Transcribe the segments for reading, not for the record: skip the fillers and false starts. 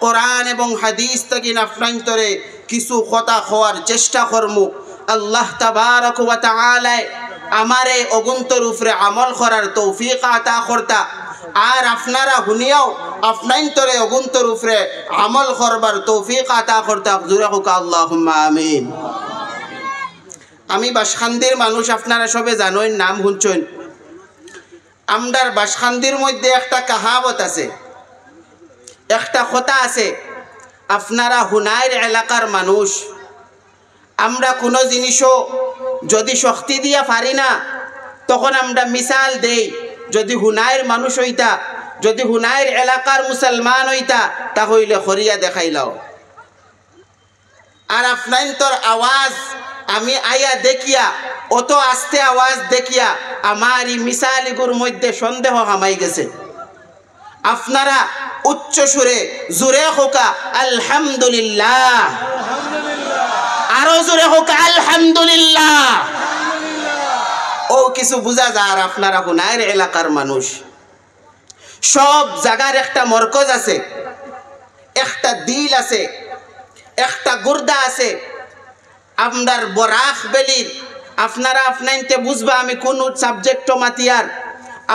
কোরআন এবং হাদিস থেকে আপনান্তরে কিছু কথা হওয়ার চেষ্টা করমু। আল্লাহ তাবারক ওয়া তাআলা আমারে অগুন্তর উপরে আমল করার তৌফিক আতা করতা, আর আপনারা শুনিয়াও আপনান্তরে অগুন্তর উপরে আমল করবার তৌফিক আতা করতা। জোরে হোক আল্লাহুম্মা আমিন। আমি বাসখান্দির মানুষ, আপনারা সবে জানেন, নাম শুনছেন। আমরার বাসখান্দির মধ্যে একটা কাহাবত আছে, একটা কথা আছে। আপনারা হুনাইর এলাকার মানুষ, আমরা কোনো জিনিসও যদি শক্তি দিয়া পারি না তখন আমরা মিসাল দেই। যদি হুনাইর মানুষ হইতা, যদি হুনাইর এলাকার মুসলমান হইতা, তা হইলে খরিয়া দেখাইলাও। আর আপনার তোর আওয়াজ আমি আয়া দেখিয়া, অত আস্তে আওয়াজ দেখিয়া আমার এই মিসালিগুর মধ্যে সন্দেহ হামাই গেছে। আপনারা উচ্চ সুরে জোরে হোকা আলহামদুলিল্লাহ, আরো জোরে হোক আলহামদুলিল্লাহ। ও কিছু বুঝা যায় আপনারা হুনাইর এলাকার মানুষ। সব জায়গার একটা মরকজ আছে, একটা দিল আছে, একটা গুর্দা আছে। আপনার বরাক বেলির আপনারা আপনাইতে বুঝবা আমি কোন সাবজেক্ট মাতিয়ার।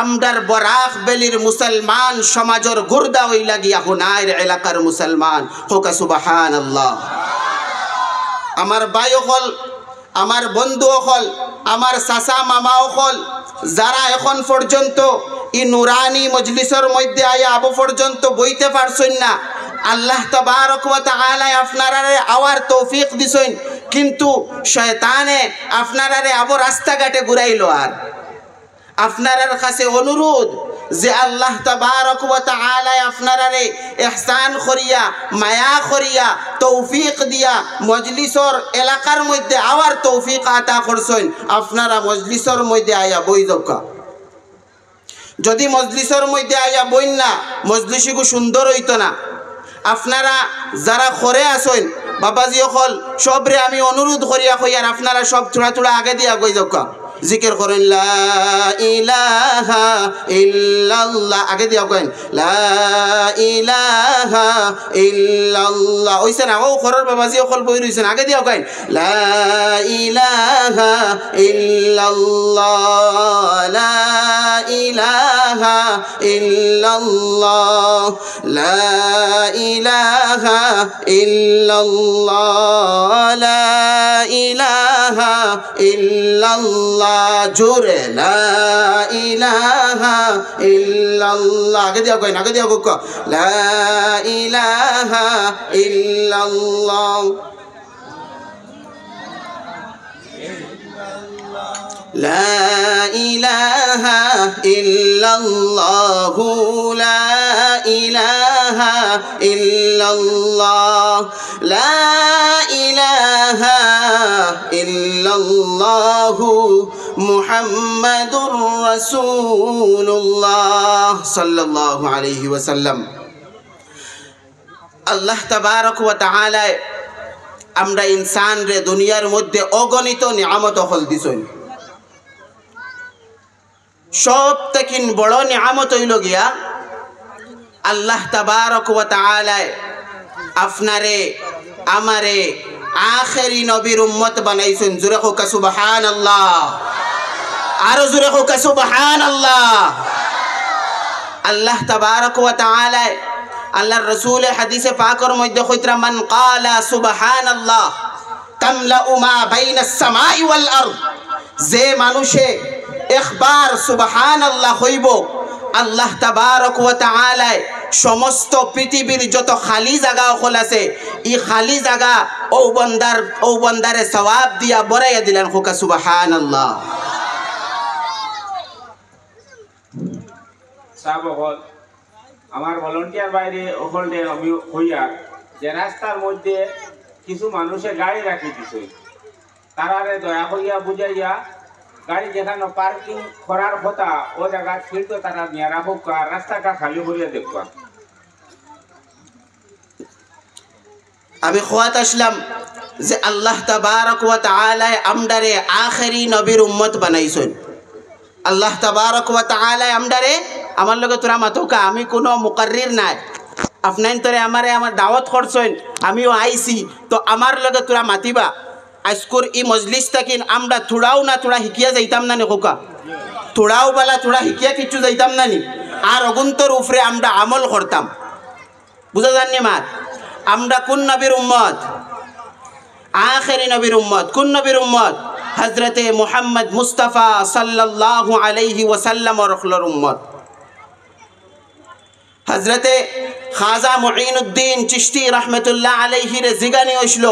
আমরার বরাক বেলির মুসলমান সমাজের গুর্দা হই লাগিয়া হুনাইর এলাকার মুসলমান। হোকা সুবহানাল্লাহ। আমার ভাই হল, আমার বন্ধু হল, আমার চাচা মামা হল, যারা এখন পর্যন্ত ই নুরানি মজলিসের মধ্যে আয়া আবু পর্যন্ত বইতে পারছেন না, আল্লাহ তাবারক ওয়া তাআলা আপনারারে আওয়ার তৌফিক দিছেন, কিন্তু শয়তানে আপনারারে আবু রাস্তাঘাটে ঘুরাইলো। আর আপনারার কাছে অনুরোধ যে আল্লাহ তাবারক ওয়া তাআলা আপনারারে ইহসান করিয়া, মায়া করিয়া, তৌফিক দিয়া মজলিসর এলাকার মধ্যে আওয়ার তৌফিক আতা করছেন। আপনারা মজলিসর মধ্যে আয়া বই দকা। যদি মজলিসর মধ্যে আয়া বই না, মজলিসিগু সুন্দর হইতো না। আপনারা যারা করে আসেন বাবাজি হল, সবরে আমি অনুরোধ করিয়া কইয়ার আপনারা সব থোড়া থোড়া আগে দিয়া গই দকা। জিকির করেন লা ইলাহা ইল্লাল্লাহ, আগে দিয়া কইন লা ইলাহা ইল্লাল্লাহ। ওইছেন ও ঘরের বাবাজি সকল বই রইছেন, আগে দিয়া কইন লা ইলাহা ইল্লাল্লাহ, লা ইলাহা ইল্লাল্লাহ, লা ইলাহা ইল্লাল্লাহ, লা ইলাহা ইল্লাল্লাহ। জোরে লা ইলাহা ইল্লাল্লাহ, আগে দিয়া কইন, আগে দিয়া কইক লা ইলাহা ইল্লাল্লাহ, লা ইলাহা ইল্লাল্লাহ, লা ইলাহা ইল্লাল্লাহ, লা ইলাহা ইল্লাল্লাহ, মুহাম্মাদুর রাসূলুল্লাহ সাল্লাল্লাহু আলাইহি ওয়াসাল্লাম। আল্লাহ তাবারক ওয়া তাআলা আমরা ইনসান রে দুনিয়ার মধ্যে অগণিত নিয়ামত হল দিছেন। সব থেকে বড় নিয়ামত হইল গিয়া আল্লাহ তাবারক ওয়া তাআলা আপনারে আমারে আখেরি নবীর উম্মত বানাইছেন। জোরে হোক সুবহানাল্লাহ, আরো জোরে হোক সুবহানাল্লাহ। আল্লাহ তাবারক ওয়া তাআলা আল্লাহর রাসূল হাদিসে পাকের মধ্যে কইতরা মান ক্বালা সুবহানাল্লাহ তামলাউ মা বাইনাস সামাই ওয়াল আরদ, যে মানুষে একবার সুবহানাল্লাহ হইব, আল্লাহ তাবারক ওয়া তাআলা সমস্ত পৃথিবীর যত খালি জায়গা হল আছে, এই খালি জায়গা ও বন্দারে সওয়াব দিয়া বড়াইয়া দিলেন। হোকা সুবহানাল্লাহ। সাবহল আমার ভলান্টিয়ার বাইরে ওখানে আমি হইয়া যে রাস্তার মধ্যে কিছু মানুষে গাড়ি রাখি দিছে, তারারে দয়া করিয়া বুঝাইয়া গাড়ি যেখানে পার্কিং করার কথা ও জায়গা ফিরতো তারা নিয়ে রাখুক, আর রাস্তাটা খালি করিয়া দেখবা। আমি খোয়াত আসলাম যে আল্লাহ তাবারক ওয়া তাআলা আমদারে আখেরি নবীর উম্মত বানাইছেন। আল্লাহ তাবারক ওয়া তাআলা আমদারে, আমার লগে তোরা মাতোকা, আমি কোনো মুকাররির নাই, আপনার তোরে আমার দাওয়াত করছেন, আমিও আইছি, তো আমার লগে তোরা মাতিবা। আজকুর ই মজলিস থাকিন আমরা থোড়াও না থোড়া শিকিয়া যাইতাম না নি কোকা, থোড়াও বেলা থোড়া শিকিয়া কিছু যাইতাম না নি, আর অগুন্তর উপরে আমরা আমল করতাম। বুঝা যাননি মাত? আমরা কোন নবীর উম্মত? আখেরি নবীর উম্মত। কোন নবীর উম্মত? হজরতে মুহাম্মদ মুস্তাফা সাল্লাল্লাহু আলাইহি ওয়াসাল্লাম রখলর উম্মত। হজরতে খাজা মুঈনুদ্দিন চিশতি রহমতুল্লাহ আলাইহির জিগানি হইছিল,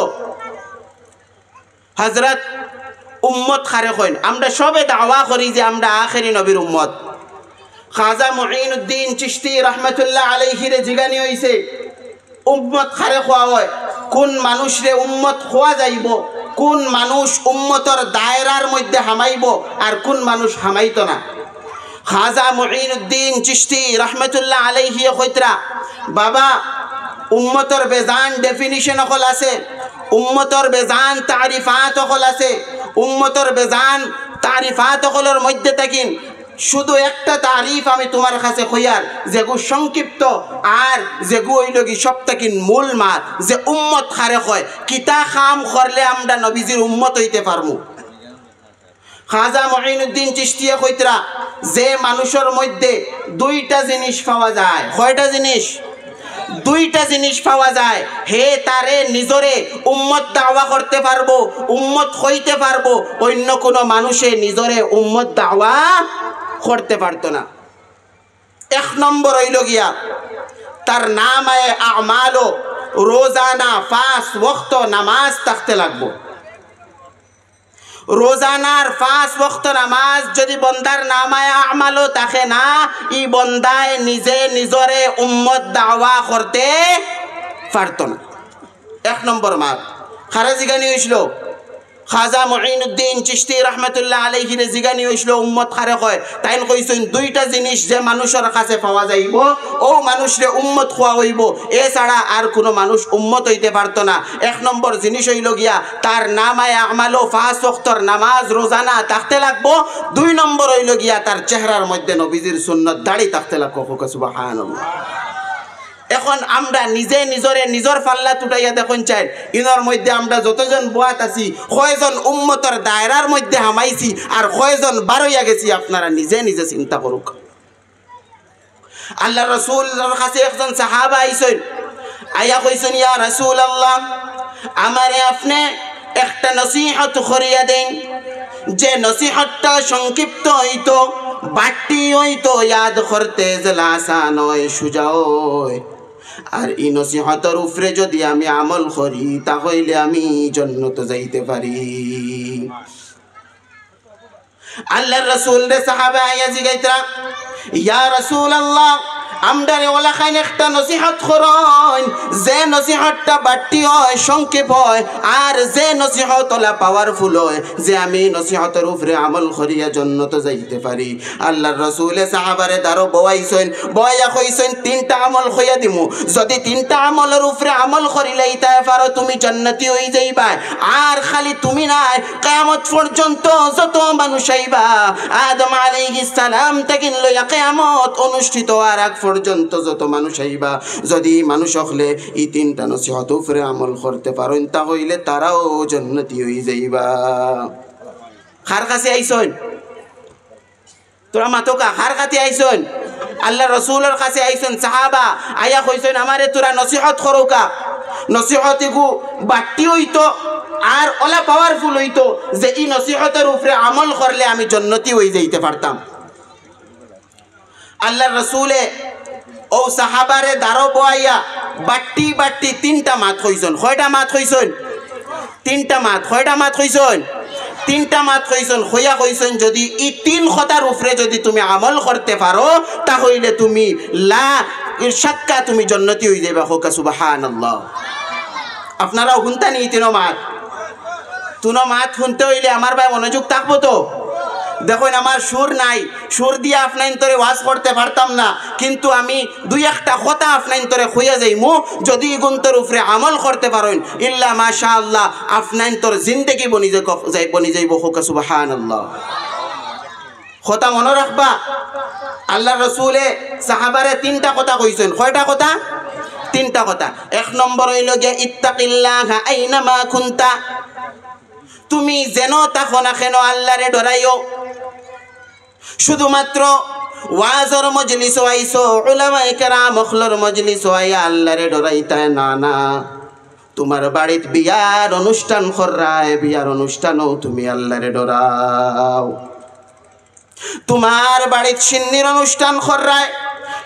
হজরত উম্মত খারে কইন, আমরা সবে দাওয়া করি যে আমরা আখেরি নবীর উম্মত। খাজা মুঈনুদ্দিন চিশতি রহমতুল্লাহ আলাইহির জিগানি হইছে উম্মত খারে খোয়া হয়, কোন মানুষরে উম্মত খোয়া যাইব, কোন মানুষ উম্মতর দায়রার মধ্যে হামাইব আর কোন মানুষ হামাইত না। খাজা মুঈনুদ্দিন চিশতি রহমতুল্লাহ আলাইহি কইতরা, বাবা উম্মতর বেজান ডেফিনিশন হল আছে, উম্মতর বেজান তারিফাত হল আছে, উম্মতর বেজান তারিফাত হলের মধ্যে থাকিন শুধু একটা তারিফ আমি তোমার কাছে কইয়ার, যেগু সংক্ষিপ্ত আর যেগু হইল কি সবটাকিন মূল মাত, যে উম্মত খারে কয় কিতা কাম করলে আমরা নবীজির উম্মত হইতে পারমু। খাজা মুঈনুদ্দিন চিশতিয়া কইতরা, যে মানুষের মধ্যে দুইটা জিনিস পাওয়া যায়। কয়টা জিনিস? দুইটা জিনিস পাওয়া যায়। হে তারে নিজরে উম্মত দাওয়া করতে পারবো, উম্মত হইতে পারবো, অন্য কোনো মানুষে নিজরে উম্মত দাওয়া করতে পারতো না। এক নম্বর হইল গিয়া তার নামায়ে আমালো রোজানা 5 ওয়াক্ত নামাজ থাকতে লাগবো। রোজানার 5 ওয়াক্ত নামাজ যদি বন্দার নামায়ে আমালো থাকে না, ই বন্দায় নিজে নিজরে উম্মত দাওয়া করতে পারতো না। এক নম্বর মাত খারা জিগানি হইছিল খাজা মুঈনুদ্দিন চিশতি রহমতুল্লাহ আলাইহির জিগানি হইছিল উম্মত খারে কয়, তাইন কইছেন দুইটা জিনিস যে মানুষের কাছে পাওয়া যাইব ও মানুষরে উম্মত খোয়া হইব, এছাড়া আর কোনো মানুষ উম্মত হইতে পারতো না। এক নম্বর জিনিস হইল গিয়া তার নামায়ে আমালো 5 ওয়াক্তর নামাজ রোজানা থাকতে লাগবো। 2 নম্বর হইল গিয়া তার চেহারার মধ্যে নবীজির সুন্নত দাড়ি থাকতে লাগবো। সুবহানাল্লাহ। এখন আমরা নিজে নিজরে নিজর পাল্লা তুটাইয়া দেখুন চাই, ইনর মধ্যে আমরা যতজন বুয়াত আছি কয়জন উম্মতর দায়রার মধ্যে হামাইছি আর কয়জন বারইয়া গেছি, আপনারা নিজে নিজে চিন্তা করুক। আল্লাহ রাসূলের কাছে একজন সাহাবা আইছেন, আয়া কইছেন, ইয়া রাসূলুল্লাহ আমারে আপনি একটা নসিহত করিয়া দেন, যে নসিহতটা সংক্ষিপ্ত হইতো, বাটি হইতো, ইয়াদ করতে জেলাসা নয়, সুজা হয়, আর এই নসিহতের উপরে যদি আমি আমল করি তাহলে আমি জান্নাত যাইতে পারি। আল্লাহর রাসূল রে সাহাবা আয়া জিগাইতরা, ইয়া রাসূলুল্লাহ আমদারে ওলা খাইন একটা নসিহত করুন, যে নসিহতটা বাটি হয়, সংক্ষেপ হয়, আর যে নসিহত ওলা পাওয়ারফুল হয়, যে আমি নসিহতের উপরে আমল করিয়া জান্নাত যাইতে পারি। আল্লাহর রাসূলে সাহাবারে দারো বয়াইছেন, বয়া কইছেন 3টা আমল কইয়া দিমু, যদি 3টা আমলের উপরে আমল করিলেই তাই পারো তুমি জান্নাতি হই যাইবা। আর খালি তুমি নাই, কিয়ামত পর্যন্ত যত মানুষ আইবা আদম আলাইহিস সালাম থেকে লইয়া কিয়ামত অনুষ্ঠিত আর আগ পর্যন্ত যত মানুষ আইবা, যদি মানুষ হলে এই 3টা নসিহত উপরে আমল করতে পারেন তাহলে তারাও জান্নাতি হয়ে যাইবা। কার কাছে আইছেন তোরা মাতকা? কার কাছে আইছেন? আল্লাহ রাসূলের কাছে আইছেন সাহাবা, আয়া কইছেন আমারে তোরা নসিহত করোকা। নসিহত গু বাটি হইতো আর ওলা পাওয়ারফুল হইতো, যে এই নসিহতের উপরে আমল করলে আমি জান্নাতি হয়ে যাইতে পারতাম। আল্লাহ রাসূলে ও সাহাবারে দারো বয়াইয়া বাটি বাটি 3টা মাত কইছেন। কয়টা মাত কইছেন? 3টা মাত। কয়টা মাত কইছেন? 3টা মাত কইছেন। হইয়া কইছেন যদি এই 3 কথার উপরে যদি তুমি আমল করতে পারো তাহলে তুমি লা শাক্কা তুমি জান্নাতি হয়ে যাবে। হোকা সুবহানাল্লাহ। আপনারা শুনতা নি 3 মাত? 3 মাত শুনতে হইলে আমার ভাই মনোযোগ থাকবো তো। দেখুন আমার সুর নাই, সুর দিয়ে আপনার তোরে ওয়াজ করতে পারতাম না, কিন্তু আমি 2-1টা কথা আপনার তোরে খুঁজে যাইমু, যদি গুন্তর উপরে আমল করতে পারেন ইল্লা মাশাআল্লাহ আপনার তোর জিন্দেগি বনি যাইব। হোকা সুবহানাল্লাহ। কথা মনে রাখবা, আল্লাহ রাসূলে সাহাবারে 3টা কথা কইছেন। কয়টা কথা? তিনটা কথা। এক নম্বর হইল গিয়া ইত্তাকিল্লাহা আইনামা কুনতা, তুমি যেন থাকো না কেন আল্লাহরে ডরাইও। শুধুমাত্র ওয়াজর মজলিস আইছো, উলামায়ে কেরাম ওখলর মজলিস আইয়া আল্লাহরে ডরাইতা না, না, তোমার বাড়িত বিয়ার অনুষ্ঠান কররায়, বিয়ার অনুষ্ঠানও তুমি আল্লাহরে ডরাও। তোমার বাড়িত সিন্নির অনুষ্ঠান কররায়,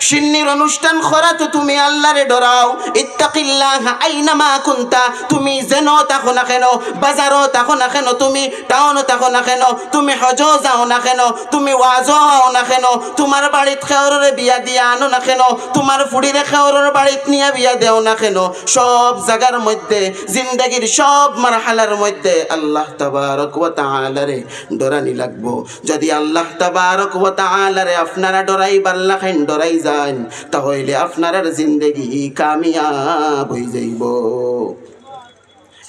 সিন্নির অনুষ্ঠান করা তো তুমি আল্লাহরে ডরাও। ইত্তাকিল্লাহা আইনামা কুনতা, তুমি যেন থাকো না কেন, বাজারও থাকো না কেন, তুমি টাউনও থাকো না কেন, তুমি হজও যাও না কেন, তুমি ওয়াজও আও না কেন, তোমার বাড়িত খেওরের বিয়া দিয়া আনো না কেন, তোমার ফুড়িরে খেওরের বাড়িত নিয়ে বিয়া দেও না কেন, সব জায়গার মধ্যে জিন্দেগির সব মারহালার মধ্যে আল্লাহ তাবারক ওয়া তাআলারে ডরানি লাগবো। যদি আল্লাহ তাবারক ওয়া তাআলারে আপনারা ডরাইবার লাগেন, ডরাই যান, তাহলে আপনার জিন্দেগি কামিয়াব হয়ে যাইব।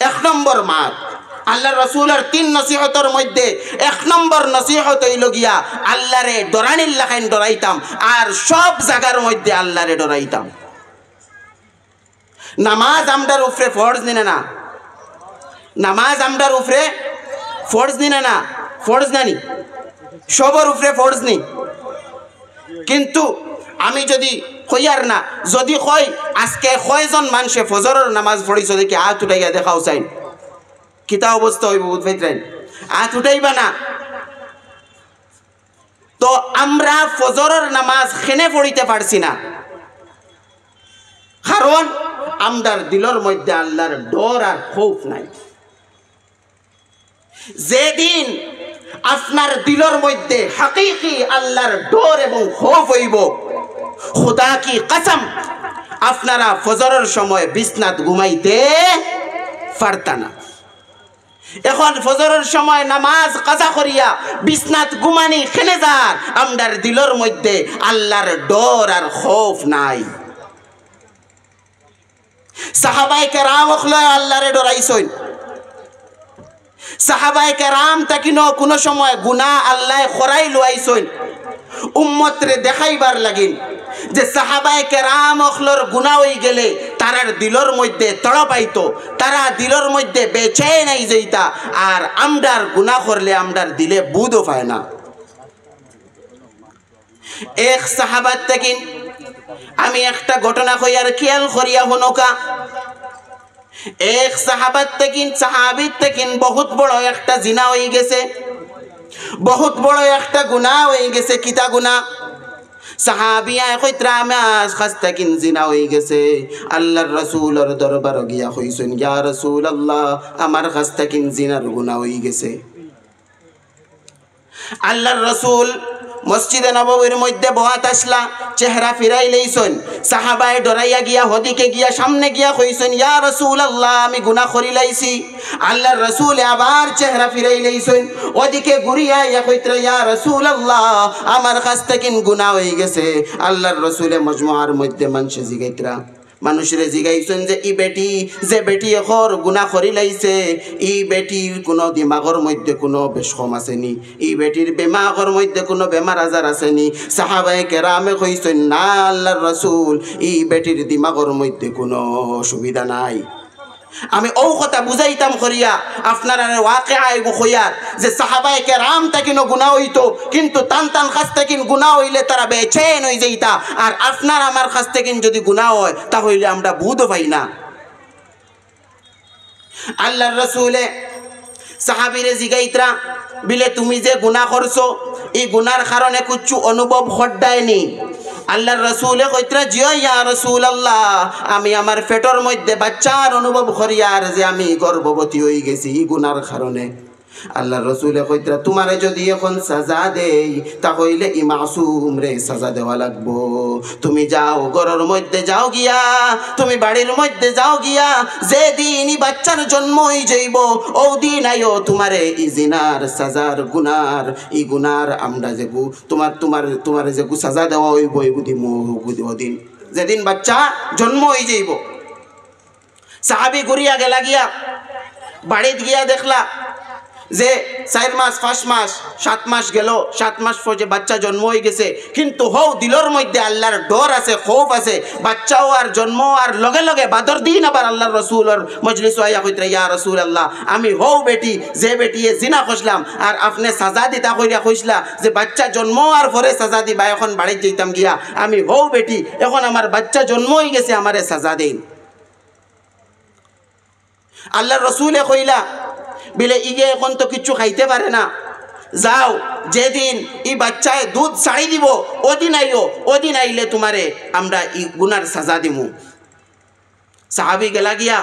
এক নম্বর মাত আল্লাহ রসুলের 3 নসিহতের মধ্যে এক নম্বর নসিহত হইল গিয়া আল্লাহরে ডরানির লাগেন ডরাইতাম, আর সব জায়গার মধ্যে আল্লাহরে ডরাইতাম। নামাজ আমরার উপরে ফরজ নিনে না, নামাজ আমরার উপরে ফরজ নিনে না, ফরজ নানি সবর উপরে ফরজ নি। কিন্তু আমি যদি কইয়ার না, যদি কই আজকে কয়জন মানুষে ফজরের নামাজ পড়িছ দেখি হাত উঠাইয়া দেখাও চাই, কিতা অবস্থা হইব বুঝবেন? হাত উঠাইবা না। তো আমরা ফজরের নামাজ খেনে পড়িতে পারছি না, কারণ আমরার দিলের মধ্যে আল্লাহর ডর আর খৌফ নাই। যেদিন আপনার দিলের মধ্যে হাকিকি আল্লাহর ডর এবং খৌফ হইব, খুদা কি কসম আপনারা ফজরের সময় বিছনাত ঘুমাইতে পারতা না। এখন ফজরের সময় নামাজ কাজা করিয়া বিছনাত ঘুমানি খেনে যার, আমরার দিলের মধ্যে আল্লাহর ডর আর খৌফ নাই। সাহাবায়ে কেরাম ওখলয় আল্লাহরে ডরাইছেন। সাহাবায়ে কেরাম তাকিনো কোনো সময় গুনাহ আল্লাহ খরাই লইছেন উম্মতরে দেখাইবার লাগিন যে সাহাবায়ে কেরাম ওখলর গুনাহ হই গেলে তারার দিলের মধ্যে তড়প আইতো, তারা দিলের মধ্যে বেচैन হই যাইতা, আর আমরার গুনাহ করলে আমরার দিলে বুধও পায় না। এক সাহাবাত তাকিন আমি একটা ঘটনা কইয়ার খেয়াল করিয়া হনকা। এক সাহাবাত তাকিন সাহাবীত তাকিন বহুত বড় একটা জিনা হয়ে গেছে, বহুত বড় একটা গুনাহ হয়ে গেছে। কিতা গুনাহ? সাহাবিয়া কইত্রা আমার কাছ থেকে জিনা হয়ে গেছে। আল্লাহর রাসূলের দরবারে গিয়া কইছেন, ইয়া রাসূলুল্লাহ আমার কাছ থেকে জিনার গুনাহ হয়ে গেছে। আল্লাহর রাসূল মসজিদে নববীর মধ্যে বহাত আসলা, চেহারা ফিরাই লইছেন। সাহাবায়ে ডরাইয়া গিয়া হদিকে গিয়া সামনে গিয়া কইছেন, ইয়া রাসূলুল্লাহ আমি গুনাহ করি লাইছি। আল্লাহর রাসূল আবার চেহারা ফিরাই লইছেন, ওদিকে ঘুরিয়া ইয়া কইত্রা, ইয়া রাসূলুল্লাহ আমার কাছ থেকে গুনাহ হয়ে গেছে। আল্লাহর রাসূলে মজমুআর মধ্যে মানুষে জিগাইত্রা, মানুষরে জিগাইছেন যে ই বেটি যে বেটি এখন গুনাহ করি লাইছে, ই বেটির কোনো দিমাগর মধ্যে কোনো বেশম আসেনি, ই বেটির বেমাগর মধ্যে কোনো বেমার আজার আসেনি। সাহাবায়ে কেরামে কইছেন, না আল্লাহর রাসূল ই বেটির দিমাগর মধ্যে কোনো অসুবিধা নাই। আমি ও কথা বুঝাইতাম করিয়া আপনারা ওয়াকিআ আইব কইয়ার যে সাহাবায়ে কেরাম তাকিনো গুনাহ হইতো, কিন্তু টান টান কাছ থেকে গুনাহ হইলে তারা বেচैन হই যাইতা, আর আপনার আমার কাছ থেকে যদি গুনাহ হয় তাহলে আমরা বুঝও পাই না। আল্লাহর রাসূলে সাহাবীরে জিগাইত্রা বিলে তুমি যে গুনাহ করছো এই গুনার কারণে কিছু অনুভব হড্ডায়নি? আল্লাহর রাসূলে কইত্রা, জিয়া ইয়া রাসূলুল্লাহ আমি আমার পেটের মধ্যে বাচ্চার অনুভব করি আর যে আমি গর্ভবতী হয়ে গেছি এই গুনার কারণে। আল্লাহর রাসূলে কইত্রা, তোমারে যদি এখন সাজা দেই তাহলে ই মাসুম রে সাজা দেওয়া লাগবো। তুমি যাও ঘরের মধ্যে যাও গিয়া, তুমি বাড়ির মধ্যে যাও গিয়া, যেদিন ই বাচ্চার জন্ম হই যাইব ও দিন আইও তোমারে ই জিনার সাজার গুনার ই গুনার আমরা যে তোমার যে সাজা দেওয়া হইব এই দিন যেদিন বাচ্চা জন্ম হই যাইব। সাহাবী ঘুরিয়া গেলা গিয়া বাড়িতে গিয়া দেখলা যে 4 মাস 5 মাস 7 মাস গেল, 7 মাস পরে বাচ্চা জন্ম হয়ে গেছে, কিন্তু হও দিলর মধ্যে আল্লাহর ডর আছে, খৌফ আছে। বাচ্চাও আর জন্ম আর লগে লগে বাদর দিন আবার আল্লাহর রসুলের মজলিস আইয়া কইতরা, ইয়া রাসূলুল্লাহ, আমি হও বেটি যে বেটিয়ে জিনা করলাম আর আপনি সাজা দিতা কইরা কইসলা যে বাচ্চা জন্ম আর পরে সাজা দিবা, এখন বাড়ি যেতাম গিয়া, আমি হও বেটি, এখন আমার বাচ্চা জন্ম হয়ে গেছে, আমারে সাজা দেন। আল্লাহর রসুলে কইলা বলে ইগে এখন তো কিচ্ছু খাইতে পারে না, যাও যেদিন ই বাচ্চায় দুধ ছাড়ি দিব ওদিন আইও, ওদিন আইলে তোমারে আমরা ই গুনার সাজা দিমু। সাহাবি গেলা গিয়া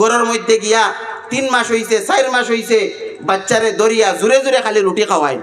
গরুর মধ্যে গিয়া 3 মাস হইছে 4 মাস হইছে, বাচ্চারে দরিয়া জুড়ে জুড়ে খালি রুটি খাওয়াই,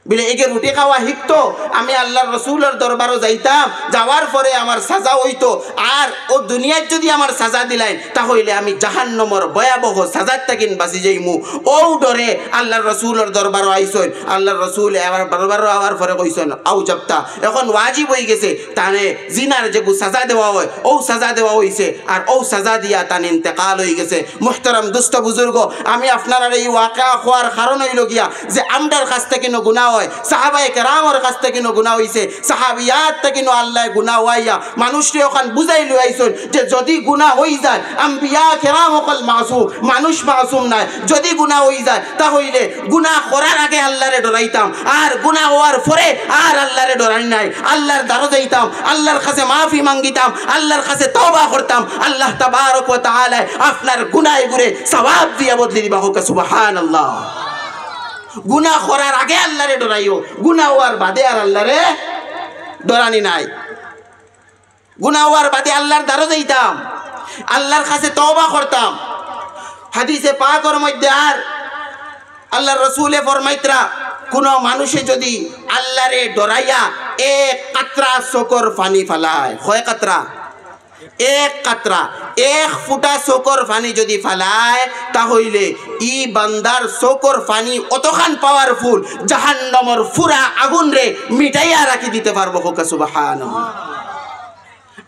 বলে একে রুটি খাওয়া শিখতো, আমি আল্লাহর রসুলের দরবারও যাইতাম, যাওয়ার পরে আমার সাজা হইতো, আর ও দুনিয়ার যদি আমার সাজা দিলাই তাহলে আমি জাহান্নামের ভয়াবহ সাজার তাকিন বাঁচি যাইমু। ও ডরে আল্লাহর রসুলের দরবারও আইসন, আল্লাহর রসুল আবার দরবারও আওয়ার পরে কইসন আউ জপ্তা, এখন ওয়াজিব হয়ে গেছে তানে জিনার যে সাজা দেওয়া হয় ও সাজা দেওয়া হয়েছে, আর ও সাজা দিয়া তান ইন্তেকাল হয়ে গেছে। মুহতারাম দুস্থ বুজুর্গ, আমি আপনারা এই ওয়াকা হওয়ার কারণ হইল গিয়া যে আমরার কাছ থেকে গুনাহ হয়, সাহাবায়ে কেরামের কাছ থেকে গুনাহ হইছে, সাহাবিয়াত থেকে আল্লাহ গুনাহ হইয়া মানুষকে ওখান বুঝাই লইছেন যে যদি গুনাহ হই যায়, আম্বিয়া কেরাম হকল মাসুম, মানুষ মাসুম নাই, যদি গুনাহ হই যায় তাহলে গুনাহ করার আগে আল্লাহরে ডরাইতাম, আর গুনাহ হওয়ার পরে আর আল্লাহরে ডরাই নাই, আল্লাহর দ্বারে যাইতাম, আল্লাহর কাছে মাফি মাঙ্গিতাম, আল্লাহর কাছে তওবা করতাম, আল্লাহ তাবারক ওয়া তাআলা আপনার গুনাহগুলো সওয়াব দিয়া বদলে দিবা। হোক সুবহানাল্লাহ। গুনাহ করার আগে আল্লাহরে ডরাইও, গুনাহ হওয়ার বাদে আর আল্লাহরে ডরানি নাই। গুনাহ হওয়ার বাদে আল্লাহর দ্বারে যাইতাম, আল্লাহর কাছে তওবা করতাম। হাদিসে পাকের মধ্যে আর আল্লাহর রাসূলে ফরমাইতরা, কোন মানুষে যদি আল্লাহরে ডরাইয়া 1 কাতরা চোখের পানি ফেলায়, কয় কাতরা? 1 কাতরা, 1 ফুটা চোখের পানি যদি ফেলায় তাহলে ই বান্দার চোখের পানি অতখান পাওয়ারফুল, জাহান্নামের পুরা আগুন রে মিটাইয়া রাখি দিতে পারবো। হোক সুবহানাল্লাহ।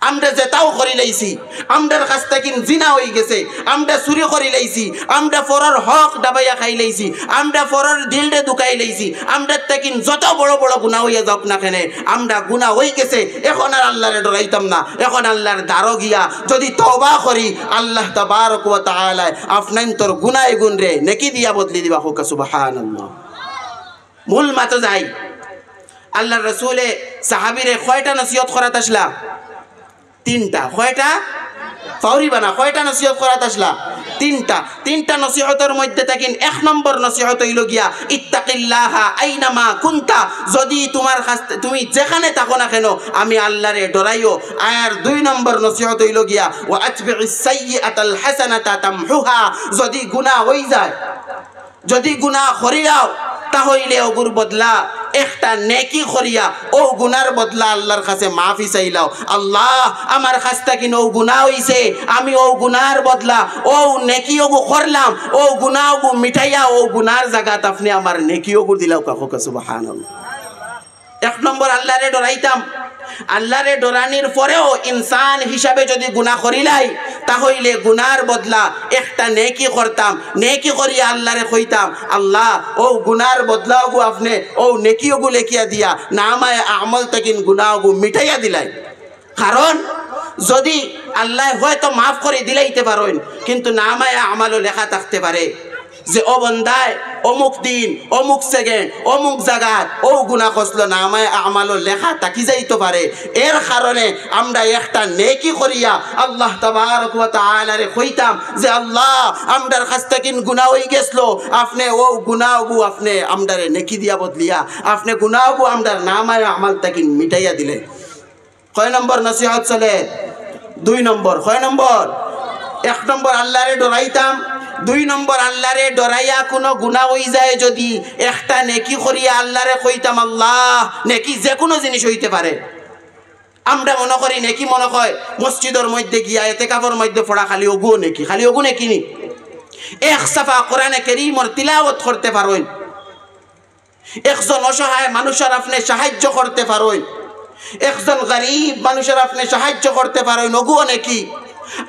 আমরা যেটাও করি লাইছি, আমরার কাছ থেকে জিনা হয়ে গেছে, আমরা চুরি করি লাইছি, আমরা পরের হক ডাবাইয়া খাই লাইছি, আমরা পরের দিলরে দুকাই লাইছি, আমরা থেকে যত বড় বড় গুনাহ হইয়া যাক না কেন, আমরা গুনাহ হয়ে গেছে, এখন আর আল্লাহরে ডরাইতাম না, এখন আল্লাহর দ্বারো গিয়া যদি তওবা করি আল্লাহ তাবারক ওয়া তাআলা আপনার তোর গুনাহ গুণ রে নেকি দিয়া বদলি দিবা। হোক সুবহানাল্লাহ। মূল মাতো যাই, আল্লাহর রাসূলে সাহাবীরে কয়টা নসিহত করাত আসলা? 3টা। কয়টা? ফাউরি বানা। কয়টা নসিহত করাত আসলা? 3টা। 3টা নসিহতের মধ্যে থাকেন 1 নম্বর নসিহত হইল গিয়া ইত্তাকিল্লাহা আইনামা কুনতা, যদি তোমার তুমি যেখানে থাকো না কেন আমি আল্লাহরে ডরাইও। আর 2 নম্বর নসিহত হইল গিয়া ওয়া আতবিউস সাইয়্যাতাল হাসানাতা তামহুহা, যদি গুনাহ হই যায়, যদি গুনাহ করিলাও তাহলে ওগুর বদলা একটা নেকি করিয়া ও গুনার বদলা আল্লাহর কাছে মাফি চাইলাও। আল্লাহ আমার কাছ থেকে ও গুনাহ হইছে, আমি ও গুনার বদলা ও নেকি ওগু করলাম, ও গুনাহ ওগু মিটাইয়া ও গুনার জায়গাত আপনি আমার নেকি ওগু দিলাও। কাকা সুবহানাল্লাহ। 1 নম্বর আল্লাহরে ডরাইতাম। আল্লাহরে ডরানির পরেও ইনসান হিসাবে যদি গুনাহ করিলাই তাহলে গুনার বদলা একটা নেকি করতাম, নেকি করিয়া আল্লাহরে কইতাম আল্লাহ ও গুনার বদলা ওগু আপনি ও নেকি ওগু লেখিয়া দিয়া নামায়ে আমল তাকিন গুনাহ ওগু মিটাইয়া দিলাই। কারণ যদি আল্লাহ হয়তো মাফ করে দিলাইতে পারেন, কিন্তু নামায়ে আমলও লেখা থাকতে পারে যে ও বন্দায় অমুক দিন অমুক সেকেন্ড অমুক জায়গায় ও গুনাহ করছিল, নামায়ে আমালও লেখা থাকি যাইতে পারে। এর কারণে আমরা একটা নেকি করিয়া আল্লাহ তাবারক ওয়া তাআলারে কইতাম যে আল্লাহ আমরার কাছ থেকে গুনাহ হয়ে গেছিল, আপনি ও গুনাহগু আপনি আমরারে নেকি দিয়া বদলিয়া আপনি গুনাহগু আমরার নামায়ে আমাল থেকে মিটাইয়া দিলেন। কয় নম্বর নসিহত চলে? 2 নম্বর। কয় নম্বর? 1 নম্বর আল্লাহরে ডরাইতাম, 2 নম্বর আল্লাহরে ডরাইয়া কোনো গুনাহ হই যায় যদি একটা নেকি করিয়া আল্লাহরে কইতাম আল্লাহ, নেকি যে কোনো জিনিস হইতে পারে। আমরা মনে করি নেকি মনে হয় মসজিদের মধ্যে গিয়া ইতিকাফের মধ্যে পড়া খালি ওগু নেকি, খালি ওগু নেকি নি। 1 সাফা কোরআনে কারীমের তিলাওয়াত করতে পারেন, একজন অসহায় মানুষের আপনি সাহায্য করতে পারেন, একজন গরিব মানুষের আপনি সাহায্য করতে পারেন, ওগু নেকি।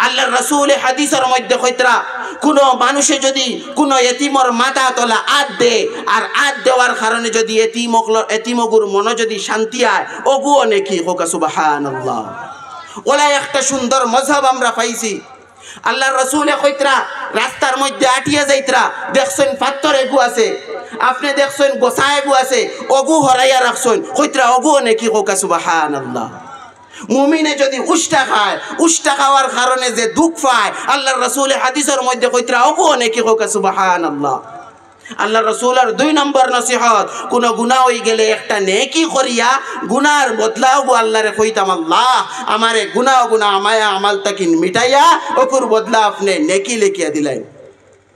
আল্লাহর রাসূল হাদিসের মধ্যে কইতরা কোন মানুষে যদি কোন এতিমর মাথা তলা আদ দে আর আদ দেওয়ার কারণে যদি এতিমগুর মনে যদি শান্তি আয় ওগুও নেকি হোক সুবহানাল্লাহ। ওলা একটা সুন্দর মজহব আমরা পাইছি। আল্লাহর রাসূল কইতরা রাস্তার মধ্যে আটিয়া যাইতরা দেখছেন পাথর এগু আছে, আপনি দেখছেন গোসা এগু আছে, ওগু হরাইয়া রাখছেন কইতরা ওগুও নেকি হোক সুবহানাল্লাহ। মুমিনে যদি উষ্টা খায়, উষ্টা খাওয়ার কারণে যে দুঃখ পায় আল্লাহর রাসূল হাদিসের মধ্যে কইতরা ওগুও নেকি হোক সুবহানাল্লাহ। আল্লাহর রাসূলের 2 নম্বর নসিহত, কোন গুনাহ হই গেলে একটা নেকি করিয়া গুনার বদলাও গো আল্লাহরে কইতাম আল্লাহ আমারে গুনাহ আমায়া আমাল তাকিন মিটাইয়া ওকুর বদলা আপনি নেকি লিখিয়া দিলেন।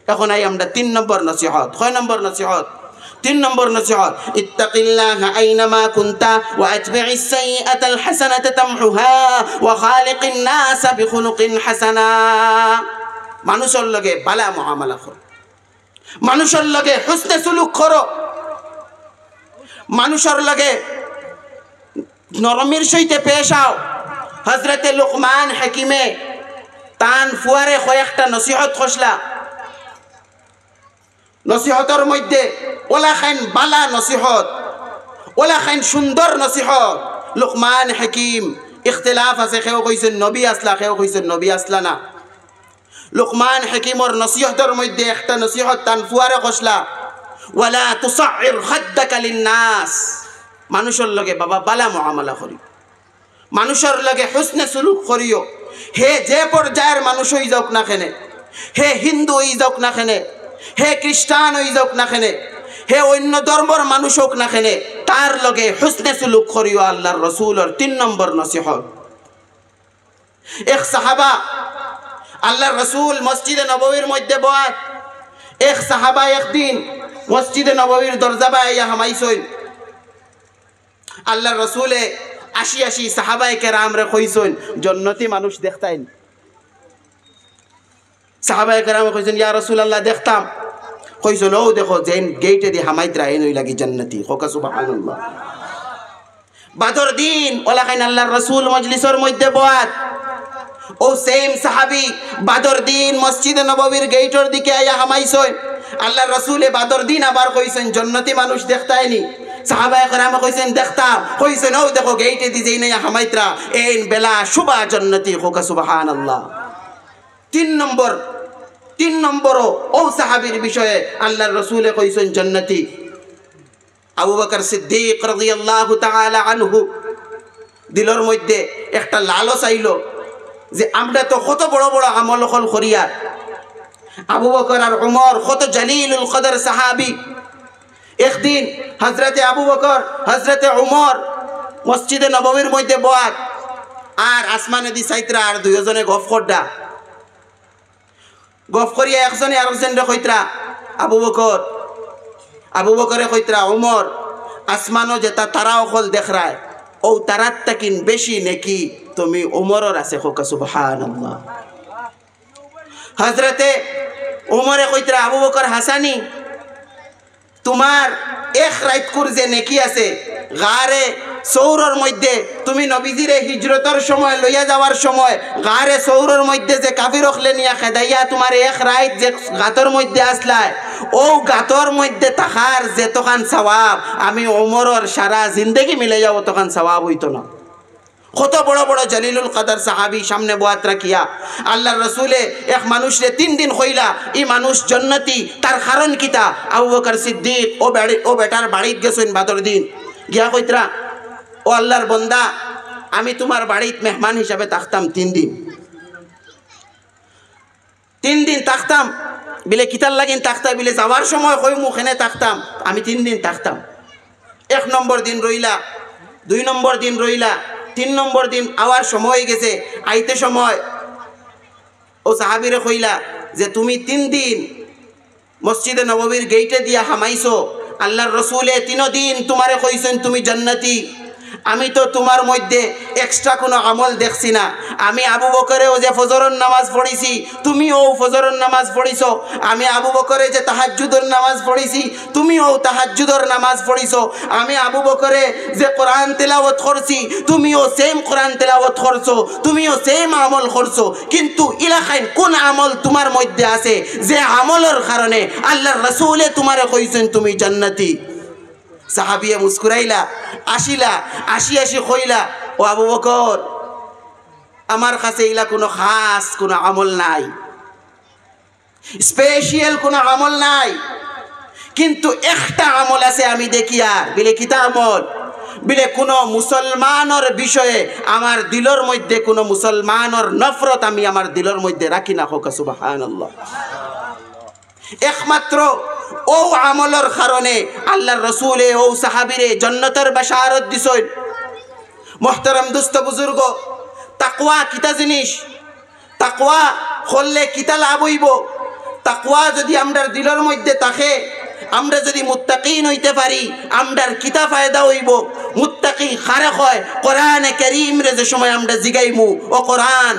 এখন আই আমরা 3 নম্বর নসিহত। 6 নম্বর নসিহত, 3 নম্বর নসিহত, ইত্তাকিল্লাহা আইনামা কুনতা ওয়া আতবি'is সাইয়্যাতাল হাসানাতা তামহুহা ওয়া খালিকিন নাস বিখুলুকিন হাসানা। মানুষের লগে ভালো মুআমালা করো, মানুষের লগে হুসনে সুলুক করো, মানুষের লগে নরমের সহিত পেশ আও। হযরতে লুকমান হাকিমে তান ফুয়ারে কয়েকটা নসিহত খসলা, নসিহতের মধ্যে ওলা খান বালা নসিহত, ওলা খান সুন্দর নসিহত। লুকমান হাকিম ইখতিলাফ আছে, কেউ কইছেন নবী আসলা, কেউ কইছেন নবী আসলা না। লুকমান হাকিমর নসিহতের মধ্যে একটা নসিহত তান ফুয়ারে খসলা, ওয়ালা তুসাইর খাদ্দাকা লিন্নাস। মানুষের লগে বাবা বালা মুআমালা করি, মানুষের লগে হুসনে সুলুক করিও। হে যে পর্যায়ের মানুষ হই যাওক না কেনে, হে হিন্দু হই যাওক না কেনে, হে খ্রিস্টান হই যাওক না কেনে, হে অন্য ধর্মর মানুষ হোক না কেনে, তার লগে হুসনে সুলুক করিও। আল্লাহর রাসূলের 3 নম্বর নসিহত। এক সাহাবা আল্লাহর রাসূল মসজিদে নববীর মধ্যে বয়াত, এক সাহাবা একদিন মসজিদে নববীর দরজা বাইয়া হামাইছইন। আল্লাহর রাসূলে আসি সাহাবায়ে কেরামরে কইছইন জান্নাতি মানুষ দেখতাইন। সাহাবায়ে কেরাম কইছেন ইয়া রাসূলুল্লাহ দেখতাম। কইছেন ও দেখো যেন গেটে দি হামাইতরা এনই লাগি জান্নাতি, হোক সুবহানাল্লাহ। বাদর দিন ওলাকাইন আল্লাহর রাসূল মজলিসের মধ্যে বয়াত, ও সেম সাহাবী বাদর দিন মসজিদে নববীর গেটের দিকে আয়া হামাইছইন। আল্লাহর রাসূলে বাদর দিন আবার কইছেন জান্নাতি মানুষ দেখতাইনি। সাহাবায়ে কেরাম কইছেন দেখতাম। কইছেন ও দেখো গেটে দি যেই না হামাইতরা এন বেলা সুবা জান্নাতি, হোক সুবহানাল্লাহ। 3 নম্বরও ও সাহাবীর বিষয়ে আল্লাহর রাসূলে কইছেন জান্নাতি। আবু বকর সিদ্দিক রাদিয়াল্লাহু তাআলা আনহু দিলের মধ্যে একটা লালস আইলো যে আমরা তো কত বড় বড় আমল হল করিয়া। আবু বকর আর উমর কত জলিলুল কদর সাহাবী। একদিন হযরতে আবু বকর হযরতে উমর মসজিদে নববীর মধ্যে বয়াত, আর আসমানে দি সাইতরা আর দুইজনে গফ করিয়া একজনে আরেকজনরে কইতরা আবু বকরে কইতরা উমর আসমানো যেটা তারা অকল দেখরায় ও তারাত তাকিন বেশি নেকি তুমি উমরের আছে, হোক সুবহানাল্লাহ। হযরতে উমরে কইতরা আবু বকর হাসানি তোমার এক রাইতকুর যে নেকি আছে গারে সৌরর মধ্যে তুমি নবীজিরে হিজরতের সময় লইয়া যাওয়ার সময় গারে সৌরর মধ্যে যে কাফির অখলে নিয়া খেদাইয়া তোমার এক রাইত যে গাতর মধ্যে আসলায় ও গাতর মধ্যে তাহার যে তখন সওয়াব আমি ওমরের সারা জিন্দেগি মিলে যাও তখন সওয়াব হইতো না। কত বড় বড় জলিলুল কদর সাহাবী সামনে বয়াত রাখিয়া আল্লাহর রাসূলে এক মানুষরে 3 দিন কইলা এই মানুষ জান্নাতি, তার কারণ কিতা? আবু বকর সিদ্দিক ও বেটার বাড়িত গেছেন বাদর দিন গিয়া কইতরা ও আল্লাহর বান্দা আমি তোমার বাড়িত মেহমান হিসাবে থাকতাম 3 দিন থাকতাম বিলে কিতার লাগিন থাকতাম বিলে যাওয়ার সময় কই মুখেনে থাকতাম আমি 3 দিন থাকতাম। 1 নম্বর দিন রইলা, 2 নম্বর দিন রইলা, 3 নম্বর দিন আওয়ার সময় গেছে, আইতে সময় ও সাহাবীরে কইলা যে তুমি 3 দিন মসজিদে নববীর গেটে দিয়া হামাইছো, আল্লাহর রাসূলে 3 দিন তোমারে কইছেন তুমি জান্নাতি, আমি তো তোমার মধ্যে এক্সট্রা কোনো আমল দেখছি না। আমি আবু বকরেও যে ফজরের নামাজ পড়েছি, তুমিও ফজরের নামাজ পড়িছ। আমি আবু বকরে যে তাহাজ্জুদের নামাজ পড়েছি, তুমিও তাহাজ্জুদের নামাজ পড়িছ। আমি আবু বকরে যে কোরআন তেলাওয়াত করছি, তুমিও সেম কোরআন তেলাওয়াত করছো, তুমিও সেম আমল করছো। কিন্তু ইলাকায় কোন আমল তোমার মধ্যে আছে যে আমলের কারণে আল্লাহর রাসূলে তোমারে কইছেন তুমি জান্নাতি? সাহাবিয়ে মুস্কুরাইলা, আসি কইলা, ও আবু বকর, আমার কাছে ইলা কোনো খাস কোনো আমল নাই, স্পেশাল কোনো আমল নাই, কিন্তু একটা আমল আছে আমি দেখি। আর বিলে কিতা আমল? বিলে কোনো মুসলমানের বিষয়ে আমার দিলের মধ্যে কোনো মুসলমানের নফরত আমি আমার দিলের মধ্যে রাখি না। হোক সুবহানাল্লাহ। একমাত্র ও আমলের কারণে আল্লাহর রাসূলে ও সাহাবীরে জান্নাতের বাশারত দিছেন। মুহতারাম দোস্ত বুজুর্গ, তাকওয়া কিতা জিনিস? তাকওয়া করলে কিতা লাভ হইব? তাকওয়া যদি আমরার দিলের মধ্যে থাকে, আমরা যদি মুত্তাকিন হইতে পারি, আমরার কিতা ফায়দা হইব? মুত্তাকি খারে হয় কোরআনে কারীম রে যে সময় আমরা জিগাইমু, ও কোরআন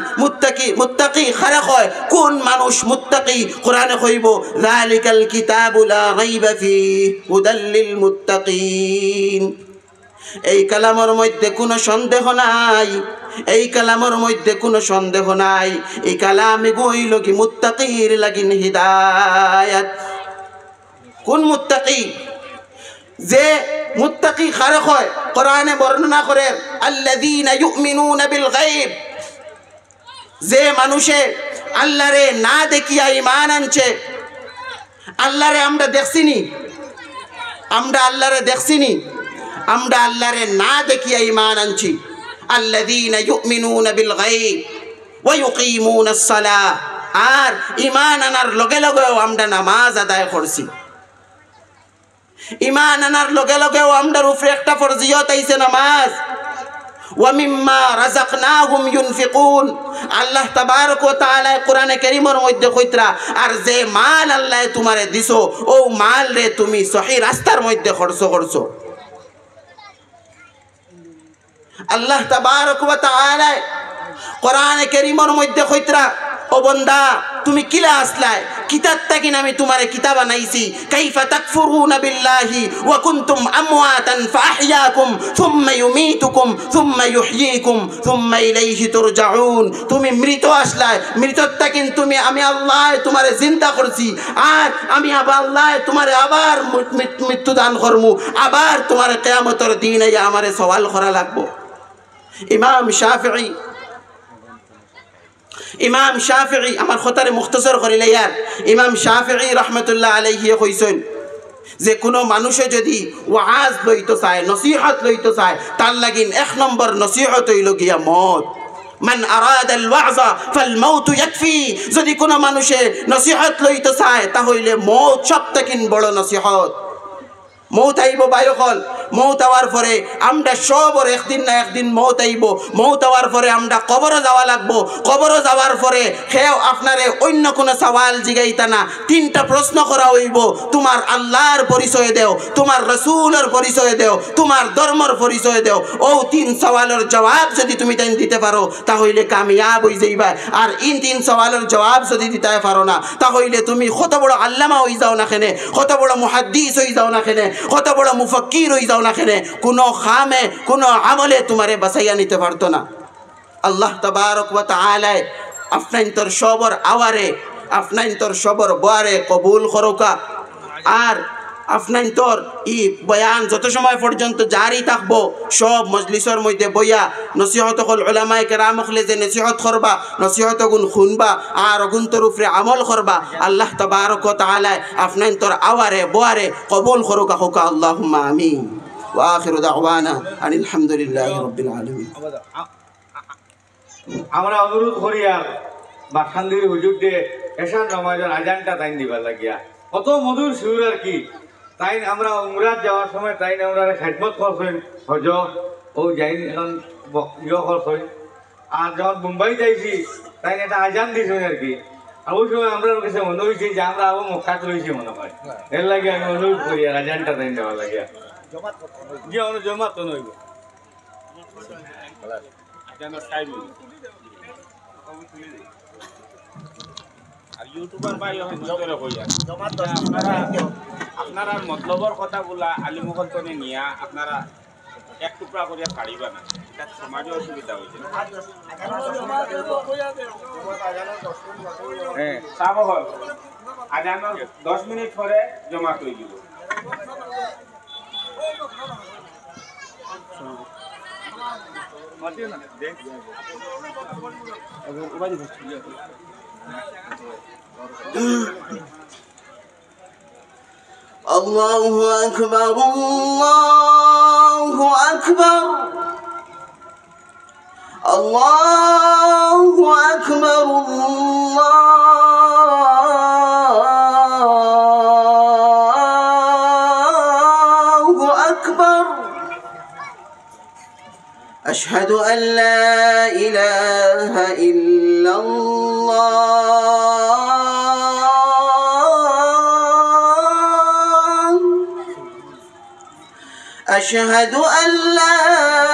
মুত্তাকি খারে হয় কোন মানুষ মুত্তাকি? কোরআনে কইব যালিকাল কিতাবু লা রাইবা ফীহি হুদাল লিল মুত্তাকিন। এই কালামের মধ্যে কোনো সন্দেহ নাই, এই কালামের মধ্যে কোনো সন্দেহ নাই। এই কালামে গইল কি মুত্তাকির লাগিন হিদায়াত। কোন মুত্তাকি? যে মুত্তাকি খারে হয় কোরআনে বর্ণনা করে আল্লাযীনা ইউমিনুনা বিল গায়ব, যে মানুষে আল্লাহরে না দেখিয়া ঈমান আনছে। আল্লাহরে আমরা দেখছিনি, আমরা আল্লাহরে দেখছিনি, আমরা আল্লাহরে না দেখিয়া ঈমান আনছি। আল্লাযীনা ইউমিনুনা বিল গায়ব ওয়া ইউকিমুনাস সালাহ, আর ঈমান আনার লগে লগেও আমরা নামাজ আদায় করছি। ঈমান আনার লগে লগেও আমরার উপরে একটা ফরজিয়ত আইছে নামাজ। ওয়া মিম্মা রাযাকনাহুম ইউনফিকুন, আল্লাহ তাবারক ওয়া তাআলা কোরআনে কারীমের মধ্যে কইতরা, আর যে মাল আল্লাহ তোমারে দিছো ও মাল রে তুমি সহি রাস্তার মধ্যে খরচ করছো। আল্লাহ তাবারক ওয়া তাআলা কোরআনে কারীমের মধ্যে কইতরা, ও বান্দা তুমি কিলা আসলাই? কিতাব তাকি আমি তোমারে কিতাব বানাইছি। কাইফা তাকফুরুনা বিল্লাহি ওয়া কুনতুম আমওয়াতান ফাআহইয়াকুম সুম্মা ইউমীতুকুম সুম্মা ইউহয়ীকুম সুম্মা ইলাইহি তুরজাউন। তুমি মৃত আসলাই, মৃতর তাকি তুমি আমি আল্লাহ তোমারে জিন্দা করছি, আর আমি আল্লাহ তোমারে আবার মৃত্যু দান করমু, আবার তোমার কিয়ামতের দিনে আমারে সওয়াল করা লাগবো। ইমাম শাফিঈ আমার কথারে মুখতাসর করিলে ইয়ার, ইমাম শাফিঈ রাহমাতুল্লাহ আলাইহি কইছেন যে কোনো মানুষে যদি ওয়াজ লইতে চায়, নসিহত লইতে চায়, তার লাগিন এক নম্বর নসিহত হইল গিয়া মত। মান আরাদাল ওয়াজা ফাল মাউত ইয়াকফি, যদি কোনো মানুষে নসিহত লইতে চায় তাহলে মত সবথেকে বড় নসিহত। মৌত আইব বায়ুকল, মৌত হওয়ার পরে আমরা সবর একদিন না একদিন মৌত আইব। মৌত হওয়ার পরে আমরা কবরে যাওয়া লাগবো। কবরে যাওয়ার পরে খেয়েও আপনারে অন্য কোনো সওয়াল জিগাইতা না, তিনটা প্রশ্ন করা হইব। তোমার আল্লাহর পরিচয় দেও, তোমার রসুলের পরিচয় দেও, তোমার ধর্মর পরিচয় দেও। ও তিন সওয়ালের জবাব যদি তুমি তাই দিতে পারো তাহলে কামিয়াব হয়ে যাইবা। আর তিন সওয়ালের জবাব যদি দিতে পারো না তাহলে তুমি কত বড় আল্লামা হয়ে যাও না কেনে, কত বড় মুহাদ্দিস হয়ে যাও না কেনে, কত বড় মুফাক্কির হয়ে যাও না কেনে, কোনো খামে কোনো আমলে তোমারে বাঁচাইয়া নিতে পারতো না। আল্লাহ তাবারক ওয়া তাআলা আপনাইন তোর সবর আওয়ারে, আপনাইন তোর সবর বারে কবুল করুকা। আর আপনাইন তোর ই বয়ান যত সময় পর্যন্ত জারি থাকবো, সব মজলিসের মধ্যে বইয়া নসিহত হল উলামায়ে কেরাম হলে যে নসিহত করবা, নসিহত গুণ শুনবা আর অগুন্তর উপরে আমল করবা। আল্লাহ তাবারক ওয়া তাআলা আপনাইন তোর আওয়ারে বোয়ারে কবুল করুকা। হোকা আল্লাহুম্মা আমিন। ওয়া আখিরু দাওয়ানা আনিল হামদুলিল্লাহি রাব্বিল আলামিন। আমরা অনুরোধ করি আর বাখান্দির হুজুরকে এশার নামাজের আজানটা তাই দিবার লাগিয়া কত মধুর সুর আর কি। তাই আমরা উমরাত যাওয়ার সময় তাই আমরা খেদমত করছেন, হজ ও যাই এখন করছেন। আর যখন মুম্বাই যাইছি তাই একটা আজান দিয়েছেন আর কি। আর ওই সময় আমরা কাছে মনে হয়েছে যে আমরা আবার মক্কাত রয়েছি মনে হয়, এর লাগে আমি অনুরোধ করি আর আজানটা তাই দেওয়ার লাগিয়া জমাত তো নইব। আজানোর টাইম আর ইউটিউবার ভাই এখন ভিতরে হই আর আপনারা মতলবর কথাগুলা আলিমুখলতনে নিয়া আপনারা এক টুকরা করিয়া কাড়িবা না এটা সমাজে অসুবিধা হয়েছে হ্যাঁ চাব হল আজানোর 10 মিনিট পরে জমা করে দিব الله أكبر الله أكبر الله أكبر الله أكبر أشهد أن لا إله إلا الله أشهد أن لا